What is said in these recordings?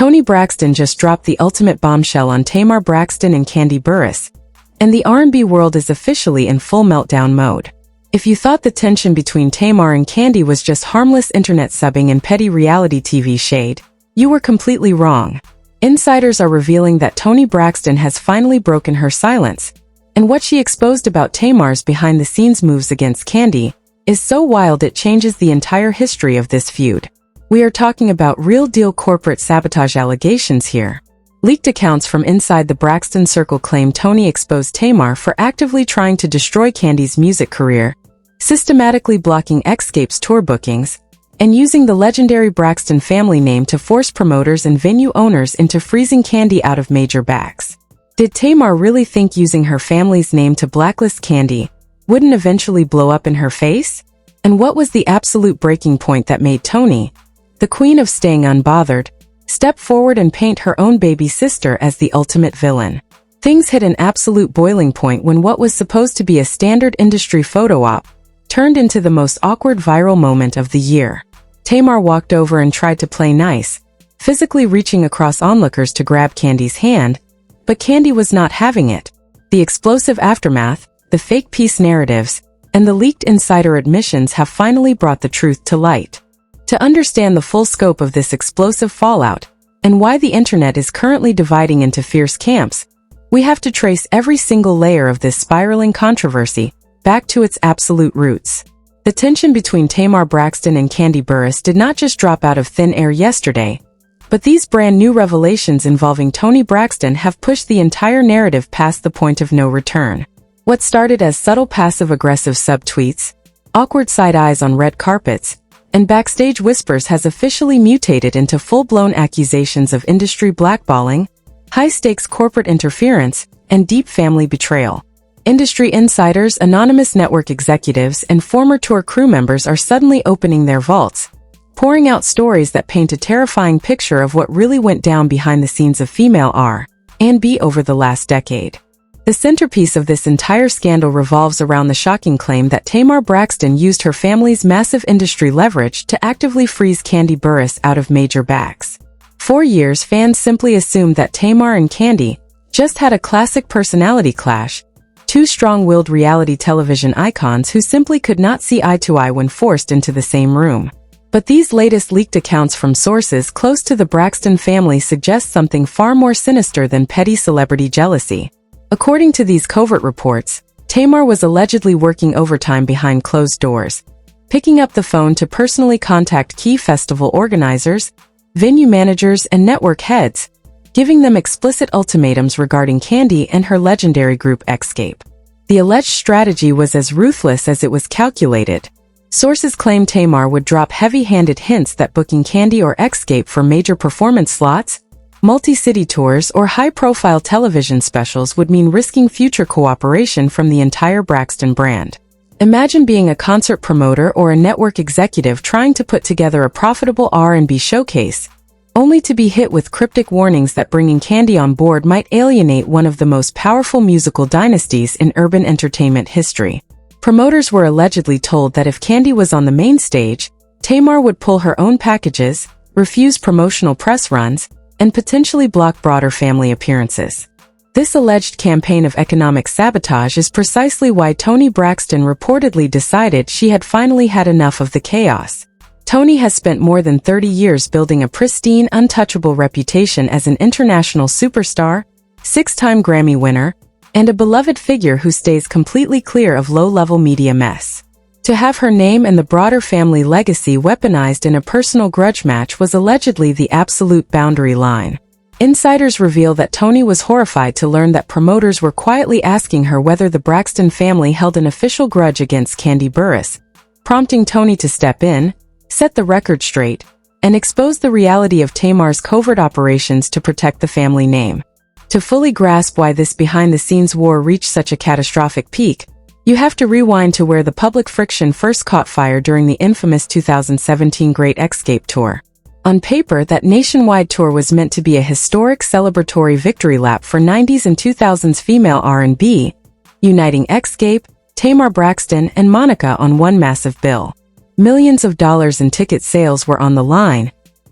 Toni Braxton just dropped the ultimate bombshell on Tamar Braxton and Kandi Burruss, and the R&B world is officially in full meltdown mode. If you thought the tension between Tamar and Kandi was just harmless internet subbing and petty reality TV shade, you were completely wrong. Insiders are revealing that Toni Braxton has finally broken her silence, and what she exposed about Tamar's behind-the-scenes moves against Kandi is so wild it changes the entire history of this feud. We are talking about real-deal corporate sabotage allegations here. Leaked accounts from inside the Braxton circle claim Toni exposed Tamar for actively trying to destroy Kandi's music career, systematically blocking Xscape's tour bookings, and using the legendary Braxton family name to force promoters and venue owners into freezing Kandi out of major backs. Did Tamar really think using her family's name to blacklist Kandi wouldn't eventually blow up in her face? And what was the absolute breaking point that made Toni, the queen of staying unbothered, step forward and paint her own baby sister as the ultimate villain? Things hit an absolute boiling point when what was supposed to be a standard industry photo op turned into the most awkward viral moment of the year. Tamar walked over and tried to play nice, physically reaching across onlookers to grab Kandi's hand, but Kandi was not having it. The explosive aftermath, the fake peace narratives, and the leaked insider admissions have finally brought the truth to light. To understand the full scope of this explosive fallout, and why the internet is currently dividing into fierce camps, we have to trace every single layer of this spiraling controversy back to its absolute roots. The tension between Tamar Braxton and Kandi Burruss did not just drop out of thin air yesterday, but these brand new revelations involving Toni Braxton have pushed the entire narrative past the point of no return. What started as subtle passive-aggressive subtweets, awkward side eyes on red carpets, and backstage whispers has officially mutated into full-blown accusations of industry blackballing, high-stakes corporate interference, and deep family betrayal. Industry insiders, anonymous network executives, and former tour crew members are suddenly opening their vaults, pouring out stories that paint a terrifying picture of what really went down behind the scenes of female R&B over the last decade. The centerpiece of this entire scandal revolves around the shocking claim that Tamar Braxton used her family's massive industry leverage to actively freeze Kandi Burruss out of major backs. For years, fans simply assumed that Tamar and Kandi just had a classic personality clash, two strong-willed reality television icons who simply could not see eye to eye when forced into the same room. But these latest leaked accounts from sources close to the Braxton family suggest something far more sinister than petty celebrity jealousy. According to these covert reports, Tamar was allegedly working overtime behind closed doors, picking up the phone to personally contact key festival organizers, venue managers, and network heads, giving them explicit ultimatums regarding Kandi and her legendary group Xscape. The alleged strategy was as ruthless as it was calculated. Sources claim Tamar would drop heavy-handed hints that booking Kandi or Xscape for major performance slots, multi-city tours, or high-profile television specials would mean risking future cooperation from the entire Braxton brand. Imagine being a concert promoter or a network executive trying to put together a profitable R&B showcase, only to be hit with cryptic warnings that bringing Kandi on board might alienate one of the most powerful musical dynasties in urban entertainment history. Promoters were allegedly told that if Kandi was on the main stage, Tamar would pull her own packages, refuse promotional press runs, and potentially block broader family appearances. This alleged campaign of economic sabotage is precisely why Toni Braxton reportedly decided she had finally had enough of the chaos. Toni has spent more than 30 years building a pristine, untouchable reputation as an international superstar, six-time Grammy winner, and a beloved figure who stays completely clear of low-level media mess. To have her name and the broader family legacy weaponized in a personal grudge match was allegedly the absolute boundary line. Insiders reveal that Toni was horrified to learn that promoters were quietly asking her whether the Braxton family held an official grudge against Kandi Burruss, prompting Toni to step in, set the record straight, and expose the reality of Tamar's covert operations to protect the family name. To fully grasp why this behind-the-scenes war reached such a catastrophic peak, you have to rewind to where the public friction first caught fire during the infamous 2017 Great Xscape Tour. On paper, that nationwide tour was meant to be a historic celebratory victory lap for 90s and 2000s female R&B, uniting Xscape, Tamar Braxton, and Monica on one massive bill. Millions of dollars in ticket sales were on the line,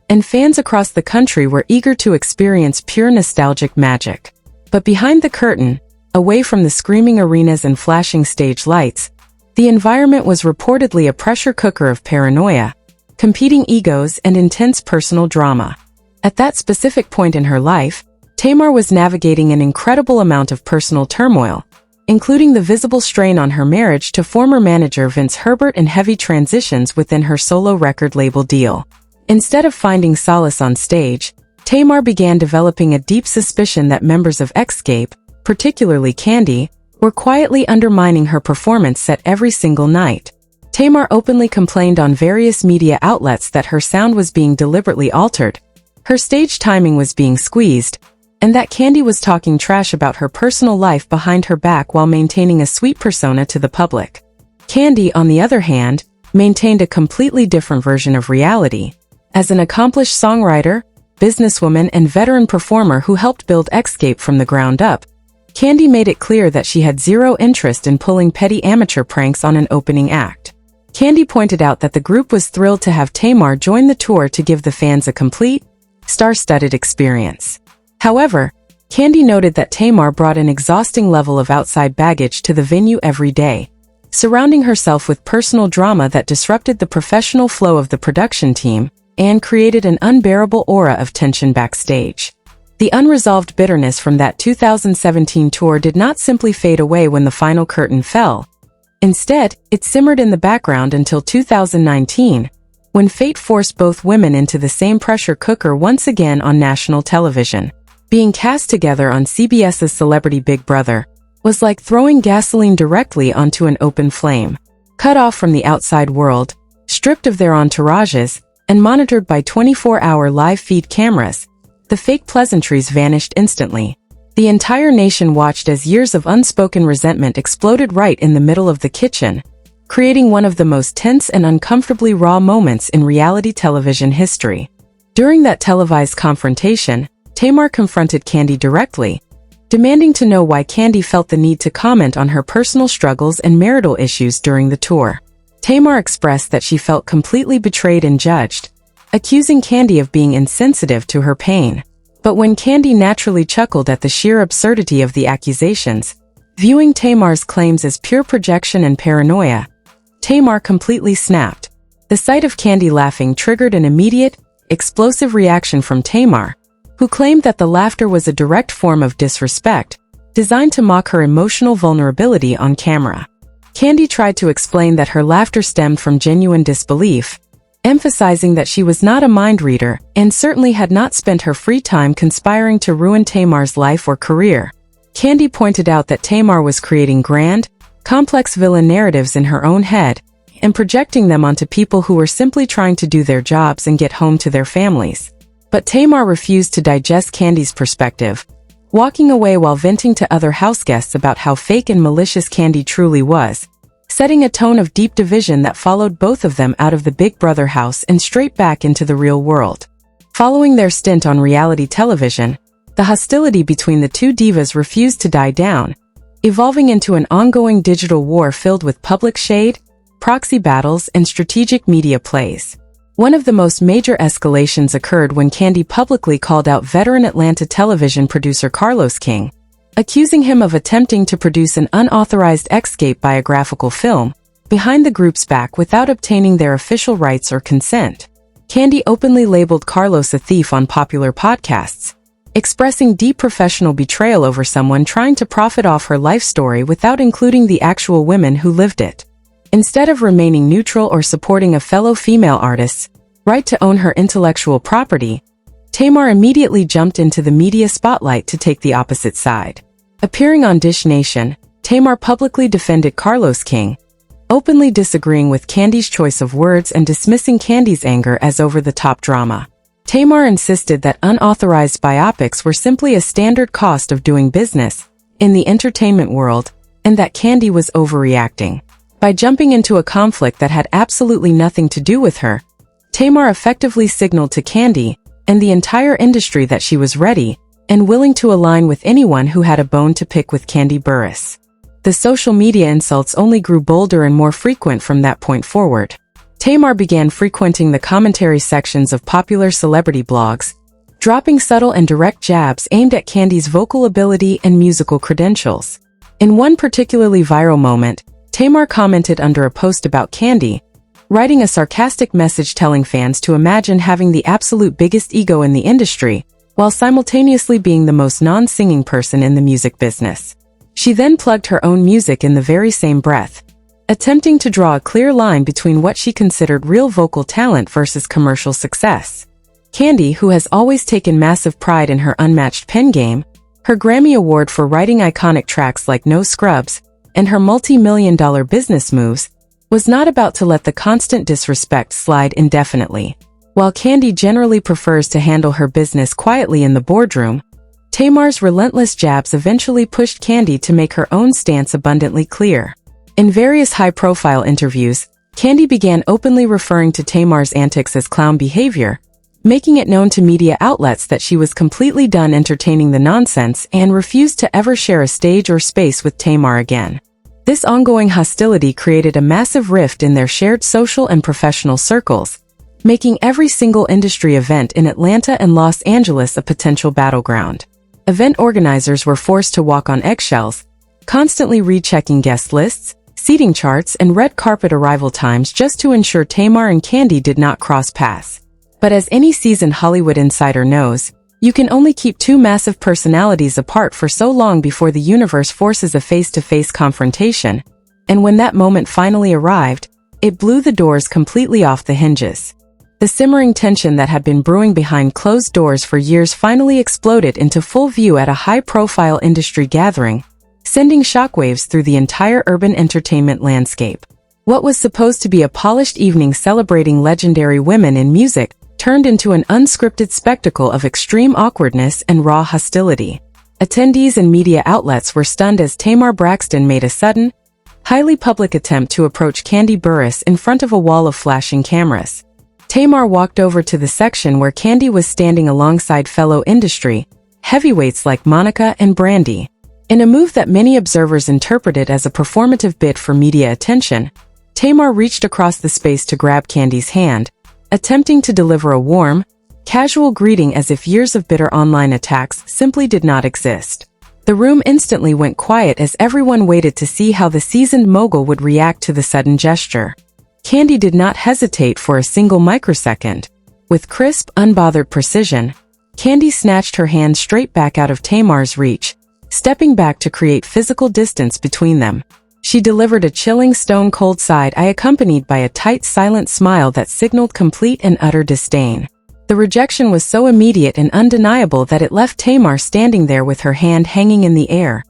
and fans across the country were eager to experience pure nostalgic magic. But behind the curtain, away from the screaming arenas and flashing stage lights, the environment was reportedly a pressure cooker of paranoia, competing egos, and intense personal drama. At that specific point in her life, Tamar was navigating an incredible amount of personal turmoil, including the visible strain on her marriage to former manager Vince Herbert and heavy transitions within her solo record label deal. Instead of finding solace on stage, Tamar began developing a deep suspicion that members of Xscape, particularly Kandi, were quietly undermining her performance set every single night. Tamar openly complained on various media outlets that her sound was being deliberately altered, her stage timing was being squeezed, and that Kandi was talking trash about her personal life behind her back while maintaining a sweet persona to the public. Kandi, on the other hand, maintained a completely different version of reality. As an accomplished songwriter, businesswoman, and veteran performer who helped build Xscape from the ground up, Kandi made it clear that she had zero interest in pulling petty amateur pranks on an opening act. Kandi pointed out that the group was thrilled to have Tamar join the tour to give the fans a complete, star-studded experience. However, Kandi noted that Tamar brought an exhausting level of outside baggage to the venue every day, surrounding herself with personal drama that disrupted the professional flow of the production team and created an unbearable aura of tension backstage. The unresolved bitterness from that 2017 tour did not simply fade away when the final curtain fell. Instead, it simmered in the background until 2019, when fate forced both women into the same pressure cooker once again on national television. Being cast together on CBS's Celebrity Big Brother was like throwing gasoline directly onto an open flame. Cut off from the outside world, stripped of their entourages, and monitored by 24-hour live feed cameras, the fake pleasantries vanished instantly. The entire nation watched as years of unspoken resentment exploded right in the middle of the kitchen, creating one of the most tense and uncomfortably raw moments in reality television history. During that televised confrontation, Tamar confronted Kandi directly, demanding to know why Kandi felt the need to comment on her personal struggles and marital issues during the tour. Tamar expressed that she felt completely betrayed and judged, accusing Kandi of being insensitive to her pain. But when Kandi naturally chuckled at the sheer absurdity of the accusations, viewing Tamar's claims as pure projection and paranoia, Tamar completely snapped. The sight of Kandi laughing triggered an immediate, explosive reaction from Tamar, who claimed that the laughter was a direct form of disrespect, designed to mock her emotional vulnerability on camera. Kandi tried to explain that her laughter stemmed from genuine disbelief, emphasizing that she was not a mind reader and certainly had not spent her free time conspiring to ruin Tamar's life or career. Kandi pointed out that Tamar was creating grand, complex villain narratives in her own head and projecting them onto people who were simply trying to do their jobs and get home to their families. But Tamar refused to digest Kandi's perspective, walking away while venting to other houseguests about how fake and malicious Kandi truly was, setting a tone of deep division that followed both of them out of the Big Brother house and straight back into the real world. Following their stint on reality television, the hostility between the two divas refused to die down, evolving into an ongoing digital war filled with public shade, proxy battles, and strategic media plays. One of the most major escalations occurred when Kandi publicly called out veteran Atlanta television producer Carlos King, accusing him of attempting to produce an unauthorized Xscape biographical film behind the group's back without obtaining their official rights or consent. Kandi openly labeled Carlos a thief on popular podcasts, expressing deep professional betrayal over someone trying to profit off her life story without including the actual women who lived it. Instead of remaining neutral or supporting a fellow female artist's right to own her intellectual property, Tamar immediately jumped into the media spotlight to take the opposite side. Appearing on Dish Nation, Tamar publicly defended Carlos King, openly disagreeing with Kandi's choice of words and dismissing Kandi's anger as over-the-top drama. Tamar insisted that unauthorized biopics were simply a standard cost of doing business in the entertainment world, and that Kandi was overreacting. By jumping into a conflict that had absolutely nothing to do with her, Tamar effectively signaled to Kandi and the entire industry that she was ready and willing to align with anyone who had a bone to pick with Kandi Burruss. The social media insults only grew bolder and more frequent from that point forward. Tamar began frequenting the commentary sections of popular celebrity blogs, dropping subtle and direct jabs aimed at Kandi's vocal ability and musical credentials. In one particularly viral moment, Tamar commented under a post about Kandi, writing a sarcastic message telling fans to imagine having the absolute biggest ego in the industry, while simultaneously being the most non-singing person in the music business. She then plugged her own music in the very same breath, attempting to draw a clear line between what she considered real vocal talent versus commercial success. Kandi, who has always taken massive pride in her unmatched pen game, her Grammy Award for writing iconic tracks like No Scrubs, and her multi-million-dollar business moves, was not about to let the constant disrespect slide indefinitely. While Kandi generally prefers to handle her business quietly in the boardroom, Tamar's relentless jabs eventually pushed Kandi to make her own stance abundantly clear. In various high-profile interviews, Kandi began openly referring to Tamar's antics as clown behavior, making it known to media outlets that she was completely done entertaining the nonsense and refused to ever share a stage or space with Tamar again. This ongoing hostility created a massive rift in their shared social and professional circles, making every single industry event in Atlanta and Los Angeles a potential battleground. Event organizers were forced to walk on eggshells, constantly rechecking guest lists, seating charts, and red carpet arrival times just to ensure Tamar and Kandi did not cross paths. But as any seasoned Hollywood insider knows, you can only keep two massive personalities apart for so long before the universe forces a face-to-face confrontation, and when that moment finally arrived, it blew the doors completely off the hinges. The simmering tension that had been brewing behind closed doors for years finally exploded into full view at a high-profile industry gathering, sending shockwaves through the entire urban entertainment landscape. What was supposed to be a polished evening celebrating legendary women in music turned into an unscripted spectacle of extreme awkwardness and raw hostility. Attendees and media outlets were stunned as Tamar Braxton made a sudden, highly public attempt to approach Kandi Burruss in front of a wall of flashing cameras. Tamar walked over to the section where Kandi was standing alongside fellow industry heavyweights like Monica and Brandy. In a move that many observers interpreted as a performative bid for media attention, Tamar reached across the space to grab Kandi's hand, attempting to deliver a warm, casual greeting as if years of bitter online attacks simply did not exist. The room instantly went quiet as everyone waited to see how the seasoned mogul would react to the sudden gesture. Kandi did not hesitate for a single microsecond. With crisp, unbothered precision, Kandi snatched her hand straight back out of Tamar's reach, stepping back to create physical distance between them. She delivered a chilling stone-cold side eye accompanied by a tight, silent smile that signaled complete and utter disdain. The rejection was so immediate and undeniable that it left Tamar standing there with her hand hanging in the air,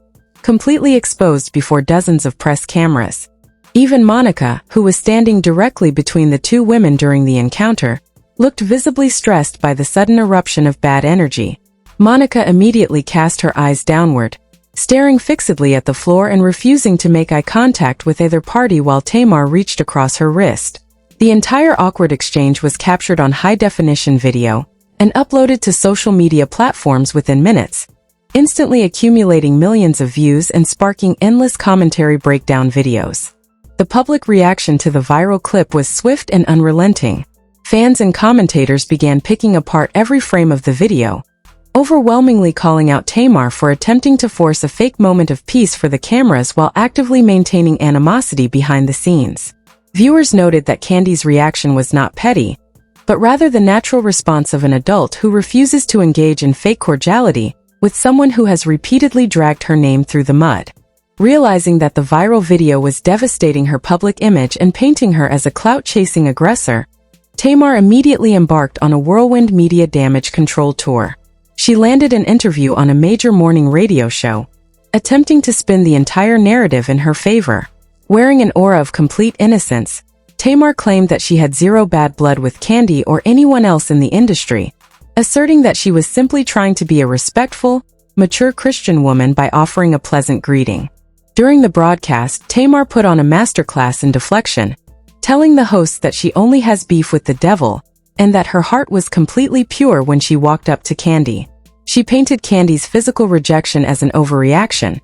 completely exposed before dozens of press cameras. Even Monica, who was standing directly between the two women during the encounter, looked visibly stressed by the sudden eruption of bad energy. Monica immediately cast her eyes downward, staring fixedly at the floor and refusing to make eye contact with either party while Tamar reached across her wrist. The entire awkward exchange was captured on high-definition video and uploaded to social media platforms within minutes, instantly accumulating millions of views and sparking endless commentary breakdown videos. The public reaction to the viral clip was swift and unrelenting. Fans and commentators began picking apart every frame of the video, overwhelmingly calling out Tamar for attempting to force a fake moment of peace for the cameras while actively maintaining animosity behind the scenes. Viewers noted that Kandi's reaction was not petty, but rather the natural response of an adult who refuses to engage in fake cordiality with someone who has repeatedly dragged her name through the mud. Realizing that the viral video was devastating her public image and painting her as a clout-chasing aggressor, Tamar immediately embarked on a whirlwind media damage control tour. She landed an interview on a major morning radio show, attempting to spin the entire narrative in her favor. Wearing an aura of complete innocence, Tamar claimed that she had zero bad blood with Kandi or anyone else in the industry, asserting that she was simply trying to be a respectful, mature Christian woman by offering a pleasant greeting. During the broadcast, Tamar put on a masterclass in deflection, telling the hosts that she only has beef with the devil, and that her heart was completely pure when she walked up to Kandi. She painted Kandi's physical rejection as an overreaction,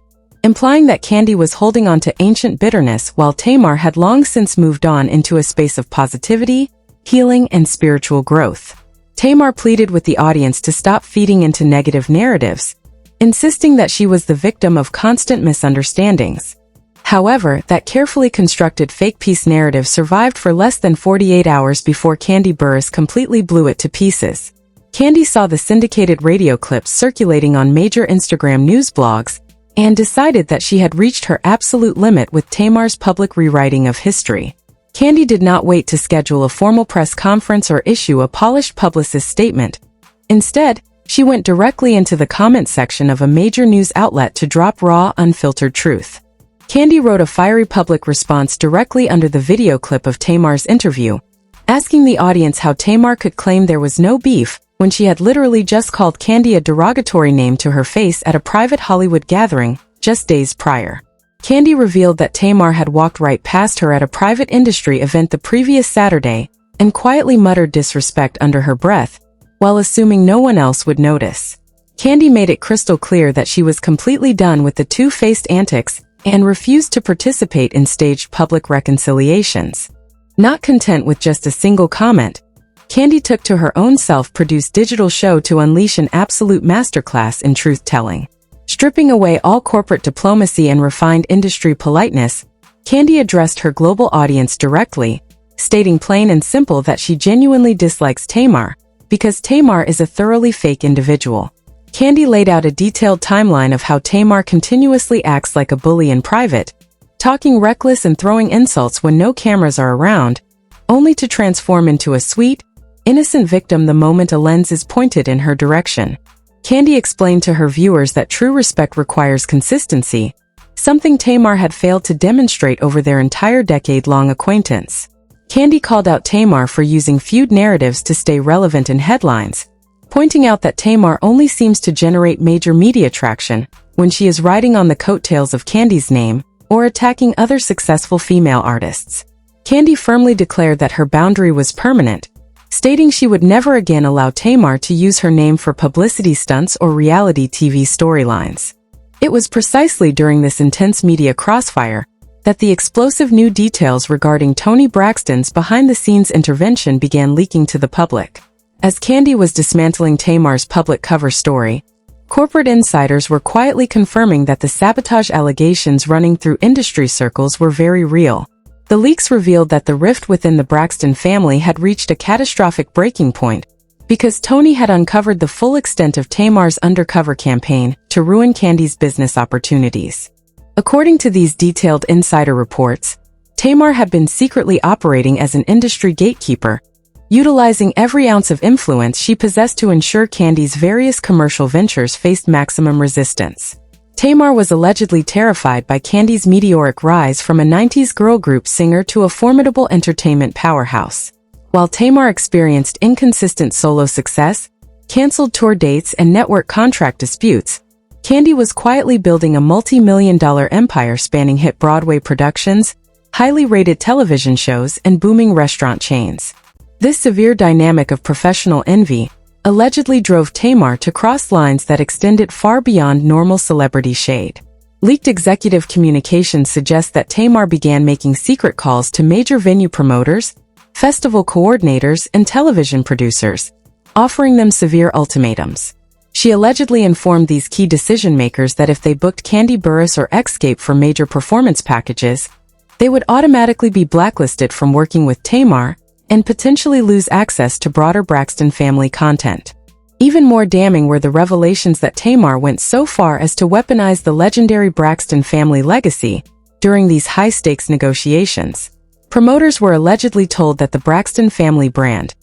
implying that Kandi was holding on to ancient bitterness while Tamar had long since moved on into a space of positivity, healing, and spiritual growth. Tamar pleaded with the audience to stop feeding into negative narratives, insisting that she was the victim of constant misunderstandings. However, that carefully constructed fake peace narrative survived for less than 48 hours before Kandi Burruss completely blew it to pieces. Kandi saw the syndicated radio clips circulating on major Instagram news blogs and decided that she had reached her absolute limit with Tamar's public rewriting of history. Kandi did not wait to schedule a formal press conference or issue a polished publicist statement. Instead, she went directly into the comment section of a major news outlet to drop raw, unfiltered truth. Kandi wrote a fiery public response directly under the video clip of Tamar's interview, asking the audience how Tamar could claim there was no beef when she had literally just called Kandi a derogatory name to her face at a private Hollywood gathering just days prior. Kandi revealed that Tamar had walked right past her at a private industry event the previous Saturday and quietly muttered disrespect under her breath, while assuming no one else would notice. Kandi made it crystal clear that she was completely done with the two-faced antics and refused to participate in staged public reconciliations. Not content with just a single comment, Kandi took to her own self-produced digital show to unleash an absolute masterclass in truth-telling. Stripping away all corporate diplomacy and refined industry politeness, Kandi addressed her global audience directly, stating plain and simple that she genuinely dislikes Tamar, because Tamar is a thoroughly fake individual. Kandi laid out a detailed timeline of how Tamar continuously acts like a bully in private, talking reckless and throwing insults when no cameras are around, only to transform into a sweet, innocent victim the moment a lens is pointed in her direction. Kandi explained to her viewers that true respect requires consistency, something Tamar had failed to demonstrate over their entire decade-long acquaintance. Kandi called out Tamar for using Feud narratives to stay relevant in headlines, pointing out that Tamar only seems to generate major media traction when she is riding on the coattails of Kandi's name or attacking other successful female artists. Kandi firmly declared that her boundary was permanent, stating she would never again allow Tamar to use her name for publicity stunts or reality TV storylines. It was precisely during this intense media crossfire that the explosive new details regarding Toni Braxton's behind-the-scenes intervention began leaking to the public. As Kandi was dismantling Tamar's public cover story, corporate insiders were quietly confirming that the sabotage allegations running through industry circles were very real. The leaks revealed that the rift within the Braxton family had reached a catastrophic breaking point, because Toni had uncovered the full extent of Tamar's undercover campaign to ruin Kandi's business opportunities. According to these detailed insider reports, Tamar had been secretly operating as an industry gatekeeper, utilizing every ounce of influence she possessed to ensure Kandi's various commercial ventures faced maximum resistance. Tamar was allegedly terrified by Kandi's meteoric rise from a 90s girl group singer to a formidable entertainment powerhouse. While Tamar experienced inconsistent solo success, canceled tour dates, and network contract disputes, Kandi was quietly building a multi-million-dollar empire spanning hit Broadway productions, highly rated television shows, and booming restaurant chains. This severe dynamic of professional envy allegedly drove Tamar to cross lines that extended far beyond normal celebrity shade. Leaked executive communications suggest that Tamar began making secret calls to major venue promoters, festival coordinators, and television producers, offering them severe ultimatums. She allegedly informed these key decision-makers that if they booked Kandi Burruss or Xscape for major performance packages, they would automatically be blacklisted from working with Tamar and potentially lose access to broader Braxton family content. Even more damning were the revelations that Tamar went so far as to weaponize the legendary Braxton family legacy during these high-stakes negotiations. Promoters were allegedly told that the Braxton family brand,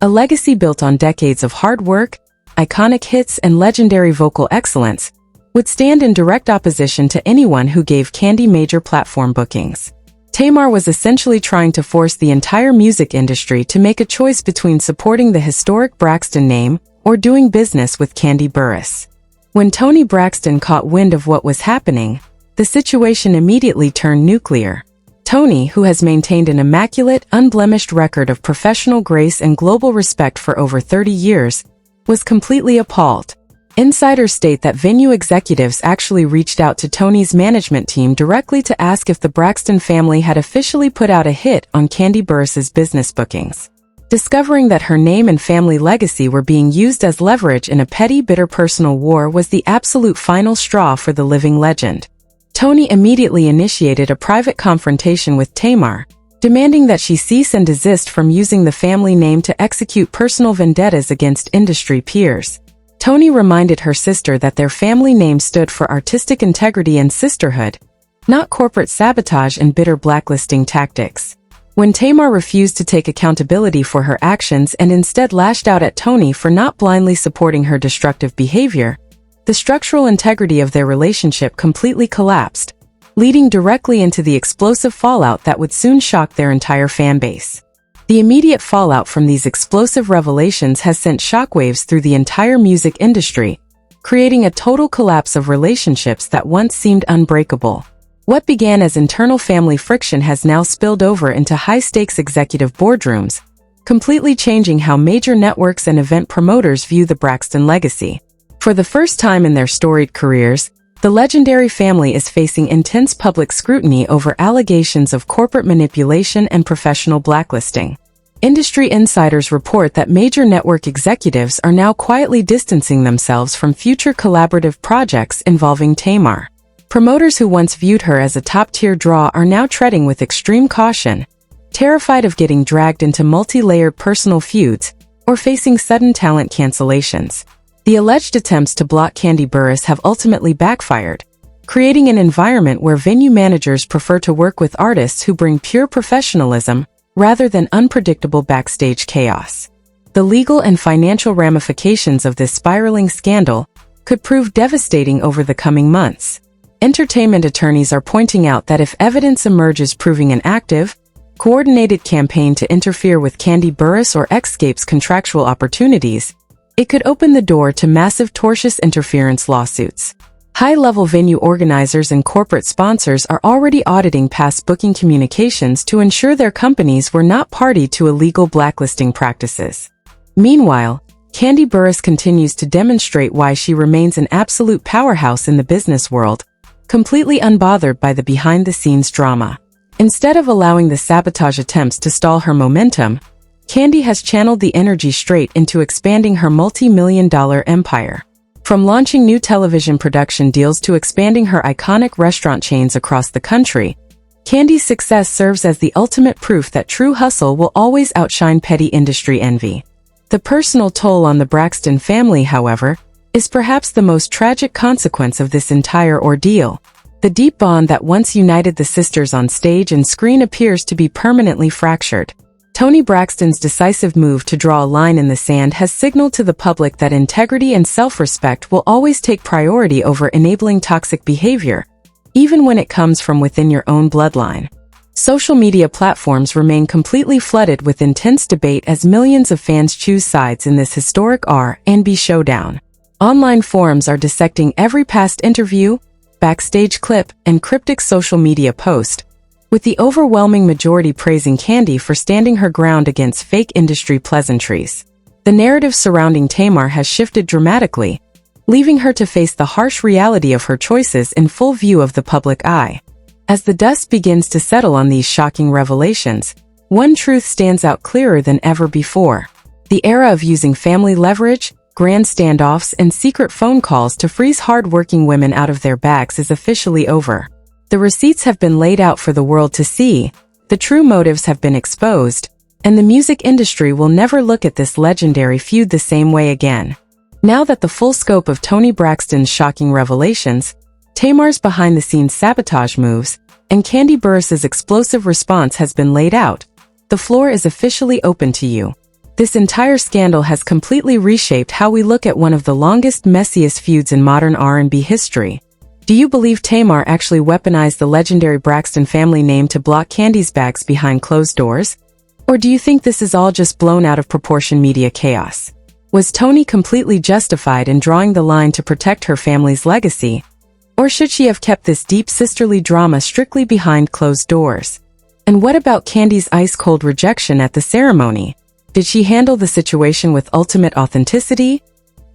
a legacy built on decades of hard work, iconic hits, and legendary vocal excellence, would stand in direct opposition to anyone who gave Kandi major platform bookings. Tamar was essentially trying to force the entire music industry to make a choice between supporting the historic Braxton name or doing business with Kandi Burruss. When Toni Braxton caught wind of what was happening, the situation immediately turned nuclear. Toni, who has maintained an immaculate, unblemished record of professional grace and global respect for over 30 years, was completely appalled. Insiders state that venue executives actually reached out to Toni's management team directly to ask if the Braxton family had officially put out a hit on Kandi Burruss's business bookings. Discovering that her name and family legacy were being used as leverage in a petty, bitter personal war was the absolute final straw for the living legend. Toni immediately initiated a private confrontation with Tamar, demanding that she cease and desist from using the family name to execute personal vendettas against industry peers. Toni reminded her sister that their family name stood for artistic integrity and sisterhood, not corporate sabotage and bitter blacklisting tactics. When Tamar refused to take accountability for her actions and instead lashed out at Toni for not blindly supporting her destructive behavior, the structural integrity of their relationship completely collapsed, leading directly into the explosive fallout that would soon shock their entire fanbase. The immediate fallout from these explosive revelations has sent shockwaves through the entire music industry, creating a total collapse of relationships that once seemed unbreakable. What began as internal family friction has now spilled over into high-stakes executive boardrooms, completely changing how major networks and event promoters view the Braxton legacy. For the first time in their storied careers, the legendary family is facing intense public scrutiny over allegations of corporate manipulation and professional blacklisting. Industry insiders report that major network executives are now quietly distancing themselves from future collaborative projects involving Tamar. Promoters who once viewed her as a top-tier draw are now treading with extreme caution, terrified of getting dragged into multi-layered personal feuds or facing sudden talent cancellations. The alleged attempts to block Kandi Burruss have ultimately backfired, creating an environment where venue managers prefer to work with artists who bring pure professionalism rather than unpredictable backstage chaos. The legal and financial ramifications of this spiraling scandal could prove devastating over the coming months. Entertainment attorneys are pointing out that if evidence emerges proving an active, coordinated campaign to interfere with Kandi Burruss or Xscape's contractual opportunities, it could open the door to massive tortious interference lawsuits. High-level venue organizers and corporate sponsors are already auditing past booking communications to ensure their companies were not party to illegal blacklisting practices. Meanwhile, Kandi Burruss continues to demonstrate why she remains an absolute powerhouse in the business world, completely unbothered by the behind-the-scenes drama. Instead of allowing the sabotage attempts to stall her momentum, Kandi has channeled the energy straight into expanding her multi-million-dollar empire. From launching new television production deals to expanding her iconic restaurant chains across the country, Kandi's success serves as the ultimate proof that true hustle will always outshine petty industry envy. The personal toll on the Braxton family, however, is perhaps the most tragic consequence of this entire ordeal. The deep bond that once united the sisters on stage and screen appears to be permanently fractured. Toni Braxton's decisive move to draw a line in the sand has signaled to the public that integrity and self-respect will always take priority over enabling toxic behavior, even when it comes from within your own bloodline. Social media platforms remain completely flooded with intense debate as millions of fans choose sides in this historic R&B showdown. Online forums are dissecting every past interview, backstage clip, and cryptic social media post, with the overwhelming majority praising Kandi for standing her ground against fake industry pleasantries. The narrative surrounding Tamar has shifted dramatically, leaving her to face the harsh reality of her choices in full view of the public eye. As the dust begins to settle on these shocking revelations, one truth stands out clearer than ever before. The era of using family leverage, grand standoffs, and secret phone calls to freeze hard-working women out of their bags is officially over. The receipts have been laid out for the world to see, the true motives have been exposed, and the music industry will never look at this legendary feud the same way again. Now that the full scope of Toni Braxton's shocking revelations, Tamar's behind-the-scenes sabotage moves, and Kandi Burruss's explosive response has been laid out, the floor is officially open to you. This entire scandal has completely reshaped how we look at one of the longest, messiest feuds in modern R&B history. Do you believe Tamar actually weaponized the legendary Braxton family name to block Kandi's bags behind closed doors? Or do you think this is all just blown out of proportion media chaos? Was Toni completely justified in drawing the line to protect her family's legacy? Or should she have kept this deep sisterly drama strictly behind closed doors? And what about Kandi's ice-cold rejection at the ceremony? Did she handle the situation with ultimate authenticity?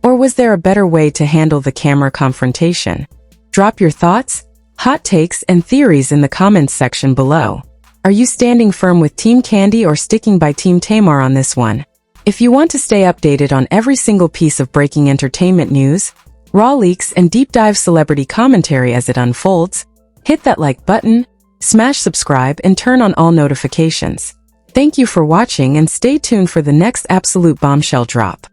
Or was there a better way to handle the camera confrontation? Drop your thoughts, hot takes, and theories in the comments section below. Are you standing firm with Team Kandi or sticking by Team Tamar on this one? If you want to stay updated on every single piece of breaking entertainment news, raw leaks, and deep dive celebrity commentary as it unfolds, hit that like button, smash subscribe, and turn on all notifications. Thank you for watching and stay tuned for the next absolute bombshell drop.